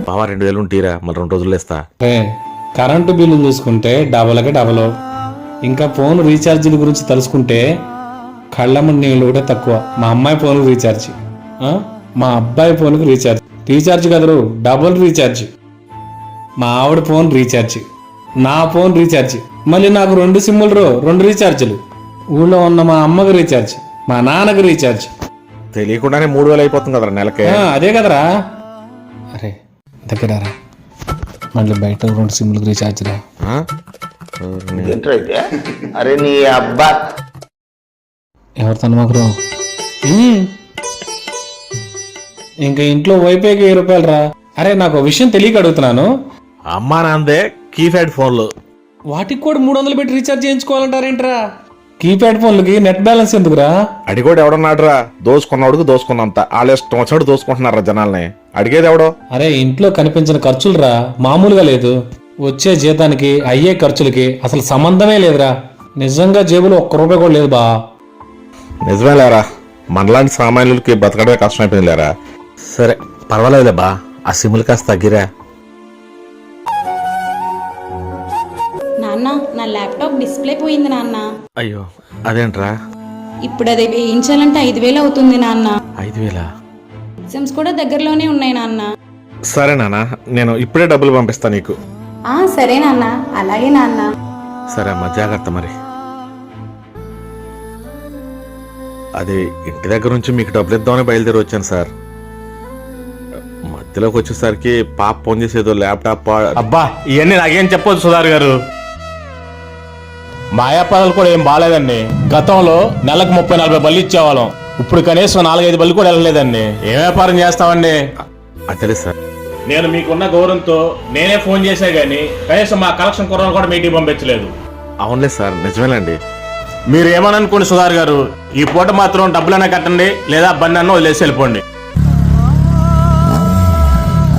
బావా 2000 ఉంటీరా, మళ్ళీ 2 రోజుల్లో ఇస్తా. కరెంటు బిల్లు చూసుకుంటే డబలకి డబల్, ఇంకా ఫోన్ రీఛార్జీల గురించి తెలుసుకుంటే కళ్ళమ్మ నీళ్ళు కూడా తక్కువ. మా అమ్మాయి ఫోన్ రీఛార్జ్, మా అబ్బాయి ఫోన్కి రీఛార్జ్ కదరు, డబుల్ రీఛార్జ్. మా ఆవిడ ఫోన్ రీఛార్జ్, నా ఫోన్ రీఛార్జ్, మళ్ళీ నాకు 2 సిమ్ములు, 2 రీఛార్జీలు. ఊళ్ళో ఉన్న మా అమ్మకి రీఛార్జ్, మా నాన్నకి రీఛార్జ్. తెలియకుండానే 3000 అయిపోతుంది కదరా నెలకే. అదే కదరా. అరే దగ్గర మళ్ళీ బయట 2 సిమ్లకు రీఛార్జ్ రా. అరే నీ అబ్బా ఎవరితో మాకు ఇంకా ఇంట్లో వైఫైకి 1000 రూపాయలు రా. అరే నాకు విషయం తెలియక అడుగుతున్నాను. అమ్మా నాందే కీప్యాడ్ ఫోన్లు, వాటికి కూడా 300 పెట్టి రీఛార్జ్ చేయించుకోవాలంటారేంట్రా? కీప్యాడ్ ఫోన్లకి నెట్ బ్యాలెన్స్ ఎందుకురా? అడిగోడు ఎవడన్నాడురా? దోసుకున్నాడుకు దోసుకున్నంత వాళ్ళ ఇష్టం వచ్చినట్టు దోసుకుంటున్నారా జనాల్ని. అడిగేది ఎవడో? అరే ఇంట్లో కనిపించిన ఖర్చులురా, మామూలుగా లేదు. వచ్చే జీతానికి అయ్యే ఖర్చులకి అసలు సంబంధమే లేదురా. నిజంగా జేబులో 1 రూపాయి కూడా లేదు బా. నిజమే లేరా, మనలాంటి సామాన్యులకి బతకడమే కష్టమైపోయింది లేరా. సరే పర్వాలేదులే బా, ఆ సిమ్లు కాస్త తగ్గిరా. నాన్న నా ల్యాప్టాప్ డిస్ప్లే పోయింది నాన్న. అయ్యో అదేంట్రా? ఇప్పుడు అది వేయించాలంటే 5000 అవుతుంది నాన్న. 5000? ఎగ్జామ్స్ కూడా దగ్గరలోనే ఉన్నాయి నాన్న. సరే నాన్న, నేను ఇప్పుడే డబ్బులు పంపిస్తా నీకు. సరే నాన్న. అలాగే నాన్న. సరే అమ్మా, జాగ్రత్త. మరి అది ఇంటి దగ్గర నుంచి మీకు డబ్బులు ఇద్దామని బయలుదేరి వచ్చాను సార్. మధ్యలోకి వచ్చేసరికి పాప ఫోన్ చేసేదో ల్యాప్టాప్. అబ్బా ఇవన్నీ నాకేం చెప్పొచ్చు సుధార్ గారు. మాయాపాదాలు కూడా ఏం బాగాలేదండి. గతంలో నెలకు 30-40 బళ్ళు ఇచ్చేవాళ్ళం, ఇప్పుడు కనీసం 4-5 బళ్ళు కూడా వెళ్ళలేదండి. ఏం వ్యాపారం చేస్తామండి? అంతే సార్. నేను మీకున్న గౌరవంతో నేనే ఫోన్ చేసా గానీ కనీసం మా కలెక్షన్ కుర్రను కూడా మీటింగ్ పంపించలేదు. అవునులే సార్, నిజమేనండి. మీరు ఏమని అనుకోండి సుధార్ గారు, ఈ పూట మాత్రం డబ్బులైనా కట్టండి, లేదా బండి అన్న వదిలేసి వెళ్ళిపోండి.